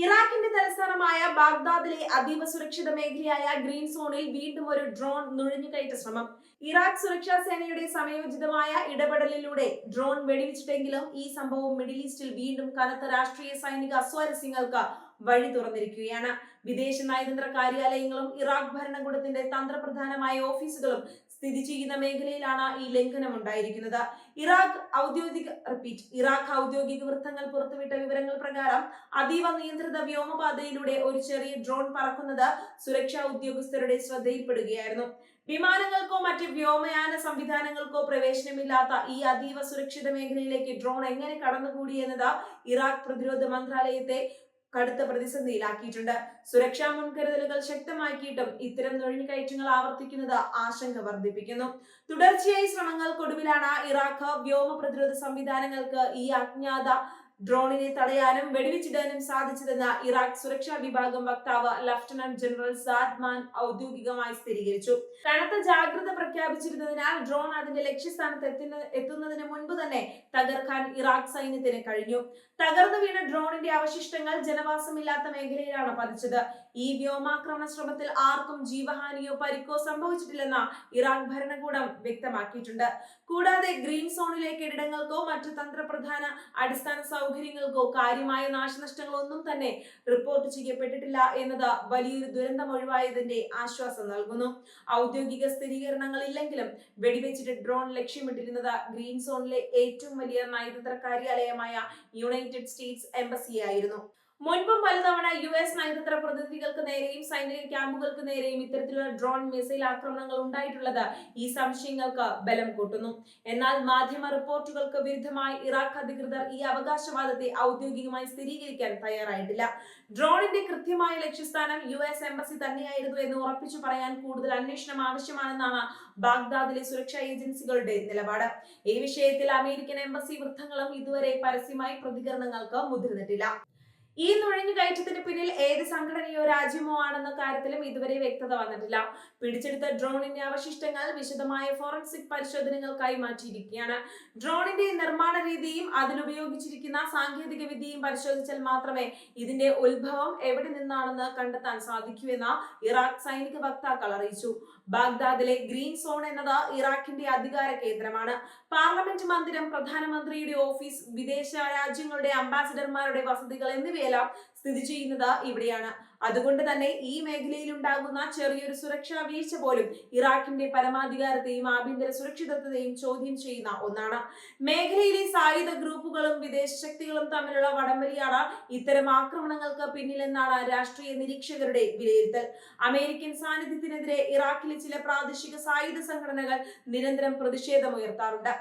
ഇറാഖിന്റെ തലസ്ഥാനമായ ബാഗ്ദാദിലെ അതീവ സുരക്ഷിത മേഖലയായ ഗ്രീൻ സോണിൽ വീണ്ടും ഒരു ഡ്രോൺ നുഴഞ്ഞുകയറ്റ ശ്രമം. ഇറാഖ് സുരക്ഷാ സേനയുടെ സമയോചിതമായ ഇടപെടലിലൂടെ ഡ്രോൺ വെടിവെച്ചിട്ടെങ്കിലും ഈ സംഭവം മിഡിൽ ഈസ്റ്റിൽ വീണ്ടും കനത്ത രാഷ്ട്രീയ സൈനിക അസ്വാരസ്യങ്ങൾക്ക് വഴി തുറന്നിരിക്കുകയാണ്. വിദേശ നയതന്ത്ര കാര്യാലയങ്ങളും ഇറാഖ് ഭരണകൂടത്തിന്റെ തന്ത്രപ്രധാനമായ ഓഫീസുകളും സ്ഥിതി ചെയ്യുന്ന മേഖലയിലാണ് ഈ ലംഘനം ഉണ്ടായിരിക്കുന്നത്. ഇറാഖ് ഔദ്യോഗിക വൃത്തങ്ങൾ പുറത്തുവിട്ട വിവരങ്ങൾ പ്രകാരം അതീവ നിയന്ത്രിത വ്യോമപാതയിലൂടെ ഒരു ചെറിയ ഡ്രോൺ പറക്കുന്നത് സുരക്ഷാ ഉദ്യോഗസ്ഥരുടെ ശ്രദ്ധയിൽപ്പെടുകയായിരുന്നു. വിമാനങ്ങൾക്കോ മറ്റ് വ്യോമയാന സംവിധാനങ്ങൾക്കോ പ്രവേശനമില്ലാത്ത ഈ അതീവ സുരക്ഷിത മേഖലയിലേക്ക് ഡ്രോൺ എങ്ങനെ കടന്നുകൂടി എന്നത് ഇറാഖ് പ്രതിരോധ മന്ത്രാലയത്തെ കടുത്ത പ്രതിസന്ധിയിലാക്കിയിട്ടുണ്ട്. സുരക്ഷാ മുൻകരുതലുകൾ ശക്തമാക്കിയിട്ടും ഇത്തരം നുഴഞ്ഞുകയറ്റങ്ങൾ ആവർത്തിക്കുന്നത് ആശങ്ക വർദ്ധിപ്പിക്കുന്നു. തുടർച്ചയായി ശ്രമങ്ങൾക്കൊടുവിലാണ് ഇറാഖ് വ്യോമ പ്രതിരോധ സംവിധാനങ്ങൾക്ക് ഈ അജ്ഞാത ഡ്രോണിനെ തടയാനും വെടിവെച്ചിടാനും സാധിച്ചതെന്ന് ഇറാഖ് സുരക്ഷാ വിഭാഗം വക്താവ് ലഫ്റ്റനന്റ് ജനറൽ സാദ്മാൻ ഔദ്യോഗികമായി സ്ഥിരീകരിച്ചു. കനത്ത ജാഗ്രത പ്രഖ്യാപിച്ചിരുന്നതിനാൽ ഡ്രോൺ അതിന്റെ ലക്ഷ്യസ്ഥാനത്ത് എത്തുന്നതിന് മുൻപ് തന്നെ തകർക്കാൻ ഇറാഖ് സൈന്യത്തിന് കഴിഞ്ഞു. തകർന്നു വീണ ഡ്രോണിന്റെ അവശിഷ്ടങ്ങൾ ജനവാസമില്ലാത്ത മേഖലയിലാണ് പതിച്ചത്. ഈ വ്യോമാക്രമണ ശ്രമത്തിൽ ആർക്കും ജീവഹാനിയോ പരിക്കോ സംഭവിച്ചിട്ടില്ലെന്ന് ഇറാഖ് ഭരണകൂടം വ്യക്തമാക്കിയിട്ടുണ്ട്. കൂടാതെ ഗ്രീൻ സോണിലെ കെട്ടിടങ്ങൾക്കോ മറ്റു തന്ത്രപ്രധാന അടിസ്ഥാന സൗകര്യങ്ങൾക്കോ കാര്യമായ നാശനഷ്ടങ്ങളൊന്നും തന്നെ റിപ്പോർട്ട് ചെയ്യപ്പെട്ടിട്ടില്ല എന്നത് വലിയൊരു ദുരന്തം ഒഴിവായതിന്റെ ആശ്വാസം നൽകുന്നു. ഔദ്യോഗിക സ്ഥിരീകരണങ്ങൾ ഇല്ലെങ്കിലും വെടിവെച്ചിട്ട് ഡ്രോൺ ലക്ഷ്യമിട്ടിരുന്നത് ഗ്രീൻ സോണിലെ ഏറ്റവും വലിയ നയതന്ത്ര കാര്യാലയമായ യുണൈറ്റഡ് സ്റ്റേറ്റ്സ് എംബസിയായിരുന്നു. മുൻപും പലതവണ US നയതന്ത്ര പ്രതിനിധികൾക്ക് നേരെയും സൈനിക ക്യാമ്പുകൾക്ക് നേരെയും ഇത്തരത്തിലുള്ള ഡ്രോൺ മിസൈൽ ആക്രമണങ്ങൾ ഉണ്ടായിട്ടുള്ളത് ഈ സംശയങ്ങൾക്ക് ബലം കൂട്ടുന്നു. എന്നാൽ മാധ്യമ റിപ്പോർട്ടുകൾക്ക് വിരുദ്ധമായി ഇറാഖ് അധികൃതർ ഈ അവകാശവാദത്തെ ഔദ്യോഗികമായി സ്ഥിരീകരിക്കാൻ തയ്യാറായിട്ടില്ല. ഡ്രോണിന്റെ കൃത്യമായ ലക്ഷ്യസ്ഥാനം US എംബസി തന്നെയായിരുന്നു എന്ന് ഉറപ്പിച്ചു പറയാൻ കൂടുതൽ അന്വേഷണം ആവശ്യമാണെന്നാണ് ബാഗ്ദാദിലെ സുരക്ഷാ ഏജൻസികളുടെ നിലപാട്. ഈ വിഷയത്തിൽ അമേരിക്കൻ എംബസി വൃത്തങ്ങളും ഇതുവരെ പരസ്യമായി പ്രതികരണങ്ങൾക്ക് മുതിർന്നിട്ടില്ല. ഈ നുഴഞ്ഞുകയറ്റത്തിന് പിന്നിൽ ഏത് സംഘടനയോ രാജ്യമോ ആണെന്ന കാര്യത്തിലും ഇതുവരെ വ്യക്തത വന്നിട്ടില്ല. പിടിച്ചെടുത്ത ഡ്രോണിന്റെ അവശിഷ്ടങ്ങൾ വിശദമായ ഫോറൻസിക് പരിശോധനകൾക്കായി മാറ്റിയിരിക്കുകയാണ്. ഡ്രോണിന്റെ നിർമ്മാണ രീതിയും അതിലുപയോഗിച്ചിരിക്കുന്ന സാങ്കേതിക വിദ്യയും പരിശോധിച്ചാൽ മാത്രമേ ഇതിന്റെ ഉത്ഭവം എവിടെ നിന്നാണെന്ന് കണ്ടെത്താൻ സാധിക്കൂ എന്ന് ഇറാഖ് സൈനിക വക്താക്കൾ അറിയിച്ചു. ബാഗ്ദാദിലെ ഗ്രീൻ സോൺ എന്നത് ഇറാഖിന്റെ അധികാര കേന്ദ്രമാണ്. പാർലമെന്റ് മന്ദിരം, പ്രധാനമന്ത്രിയുടെ ഓഫീസ്, വിദേശ രാജ്യങ്ങളുടെ അംബാസിഡർമാരുടെ വസതികൾ എന്നിവയെല്ലാം സ്ഥിതി ചെയ്യുന്നത് ഇവിടെയാണ്. അതുകൊണ്ട് തന്നെ ഈ മേഖലയിൽ ഉണ്ടാകുന്ന ചെറിയൊരു സുരക്ഷാ വീഴ്ച പോലും ഇറാഖിന്റെ പരമാധികാരത്തെയും ആഭ്യന്തര സുരക്ഷിതത്വത്തെയും ചോദ്യം ചെയ്യുന്ന ഒന്നാണ്. മേഖലയിലെ സായുധ ഗ്രൂപ്പുകളും വിദേശ ശക്തികളും തമ്മിലുള്ള വടംവലിയാണ് ഇത്തരം ആക്രമണങ്ങൾക്ക് പിന്നിലെന്നാണ് രാഷ്ട്രീയ നിരീക്ഷകരുടെ വിലയിരുത്തൽ. അമേരിക്കൻ സാന്നിധ്യത്തിനെതിരെ ഇറാഖിലെ ചില പ്രാദേശിക സായുധ സംഘടനകൾ നിരന്തരം പ്രതിഷേധമുയർത്താറുണ്ട്.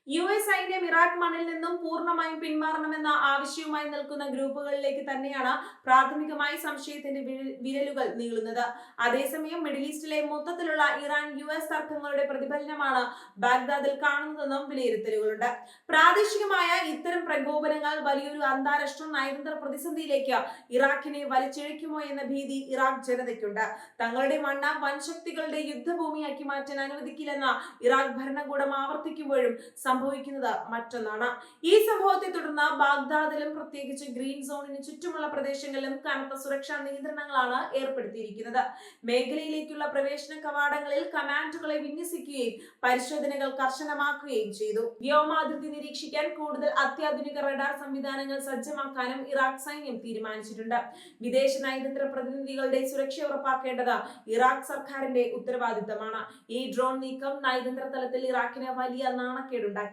US സൈന്യം ഇറാഖ് മണ്ണിൽ നിന്നും പൂർണ്ണമായും പിന്മാറണമെന്ന ആവശ്യവുമായി നിൽക്കുന്ന ഗ്രൂപ്പുകളിലേക്ക് തന്നെയാണ് പ്രാഥമികമായി സംശയത്തിന്റെ വിരലുകൾ നീളുന്നത്. അതേസമയം മിഡിൽ ഈസ്റ്റിലെ മൊത്തത്തിലുള്ള ഇറാൻ US തർക്കങ്ങളുടെ പ്രതിഫലനമാണ് ബാഗ്ദാദിൽ കാണുന്നതെന്നും വിലയിരുത്തലുകളുണ്ട്. പ്രാദേശികമായ ഇത്തരം പ്രകോപനങ്ങൾ വലിയൊരു അന്താരാഷ്ട്ര നയതന്ത്ര പ്രതിസന്ധിയിലേക്ക് ഇറാഖിനെ വലിച്ചിഴയ്ക്കുമോ എന്ന ഭീതി ഇറാഖ് ജനതയ്ക്കുണ്ട്. തങ്ങളുടെ മണ്ണ് വൻശക്തികളുടെ യുദ്ധഭൂമിയാക്കി മാറ്റാൻ അനുവദിക്കില്ലെന്ന് ഇറാഖ് ഭരണകൂടം ആവർത്തിക്കുമ്പോഴും സംഭവിക്കുന്നത് മറ്റൊന്നാണ്. ഈ സംഭവത്തെ തുടർന്ന് ബാഗ്ദാദിലും പ്രത്യേകിച്ച് ഗ്രീൻ സോണിന് ചുറ്റുമുള്ള പ്രദേശങ്ങളിലും കനത്ത സുരക്ഷാ നിയന്ത്രണങ്ങളാണ് ഏർപ്പെടുത്തിയിരിക്കുന്നത്. മേഖലയിലേക്കുള്ള പ്രവേശന കവാടങ്ങളിൽ കമാൻഡുകളെ വിന്യസിക്കുകയും പരിശോധനകൾ കർശനമാക്കുകയും ചെയ്തു. വ്യോമാതിർത്തി നിരീക്ഷിക്കാൻ കൂടുതൽ അത്യാധുനിക റഡാർ സംവിധാനങ്ങൾ സജ്ജമാക്കാനും ഇറാഖ് സൈന്യം തീരുമാനിച്ചിട്ടുണ്ട്. വിദേശ നയതന്ത്ര പ്രതിനിധികളുടെ സുരക്ഷ ഉറപ്പാക്കേണ്ടത് ഇറാഖ് സർക്കാരിന്റെ ഉത്തരവാദിത്തമാണ്. ഈ ഡ്രോൺ നീക്കം നയതന്ത്ര തലത്തിൽ ഇറാഖിന് വലിയ നാണക്കേടുണ്ടാക്കി.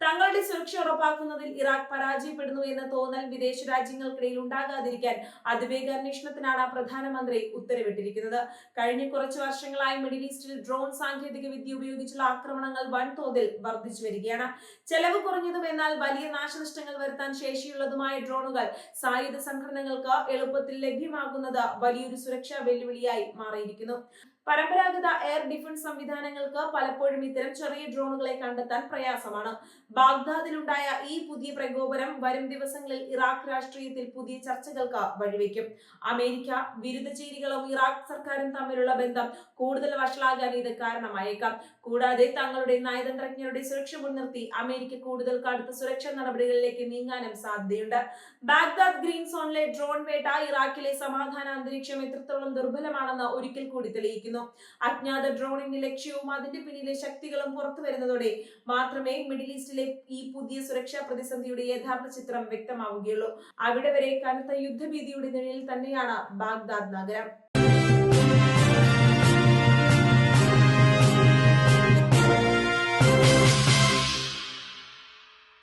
തങ്ങളുടെ സുരക്ഷ ഉറപ്പാക്കുന്നതിൽ ഇറാഖ് പരാജയപ്പെടുന്നു എന്ന തോന്നൽ വിദേശ രാജ്യങ്ങൾക്കിടയിൽ ഉണ്ടാകാതിരിക്കാൻ അതിവേഗ അന്വേഷണത്തിനാണ് പ്രധാനമന്ത്രി ഉത്തരവിട്ടിരിക്കുന്നത്. കഴിഞ്ഞ കുറച്ചു വർഷങ്ങളായി മിഡിൽ ഈസ്റ്റിൽ ഡ്രോൺ സാങ്കേതിക വിദ്യ ഉപയോഗിച്ചുള്ള ആക്രമണങ്ങൾ വൻതോതിൽ വർദ്ധിച്ചു വരികയാണ്. ചെലവ് കുറഞ്ഞതും എന്നാൽ വലിയ നാശനഷ്ടങ്ങൾ വരുത്താൻ ശേഷിയുള്ളതുമായ ഡ്രോണുകൾ സായുധ സംഘടനകൾക്ക് എളുപ്പത്തിൽ ലഭ്യമാകുന്നത് വലിയൊരു സുരക്ഷാ വെല്ലുവിളിയായി മാറിയിരിക്കുന്നു. പരമ്പരാഗത എയർ ഡിഫൻസ് സംവിധാനങ്ങൾക്ക് പലപ്പോഴും ഇത്തരം ചെറിയ ഡ്രോണുകളെ കണ്ടെത്താൻ പ്രയാസമാണ്. ബാഗ്ദാദിലുണ്ടായ ഈ പുതിയ പ്രകോപനം വരും ദിവസങ്ങളിൽ ഇറാഖ് രാഷ്ട്രീയത്തിൽ പുതിയ ചർച്ചകൾക്ക് വഴിവെക്കും. അമേരിക്ക വിരുദ്ധചേരികളും ഇറാഖ് സർക്കാരും തമ്മിലുള്ള ബന്ധം കൂടുതൽ വഷളാകാൻ ഇത് കാരണമായേക്കാം. കൂടാതെ തങ്ങളുടെ നയതന്ത്രജ്ഞരുടെ സുരക്ഷ മുൻനിർത്തി അമേരിക്ക കൂടുതൽ കടുത്ത സുരക്ഷാ നടപടികളിലേക്ക് നീങ്ങാനും സാധ്യതയുണ്ട്. ബാഗ്ദാദ് ഗ്രീൻ സോണിലെ ഡ്രോൺ വേട്ട ഇറാഖിലെ സമാധാന അന്തരീക്ഷം എത്രത്തോളം ദുർബലമാണെന്ന് ഒരിക്കൽ കൂടി തെളിയിക്കുന്നു. അജ്ഞാത ഡ്രോണിന്റെ ലക്ഷ്യവും അതിന്റെ പിന്നിലെ ശക്തികളും പുറത്തു വരുന്നതോടെ മാത്രമേ മിഡിൽ ഈസ്റ്റിലെ ഈ പുതിയ സുരക്ഷാ പ്രതിസന്ധിയുടെ യഥാർത്ഥ ചിത്രം വ്യക്തമാവുകയുള്ളൂ. അവിടെ വരെ കനത്ത യുദ്ധഭീതിയുടെ നിഴലിൽ തന്നെയാണ് ബാഗ്ദാദ് നഗരം.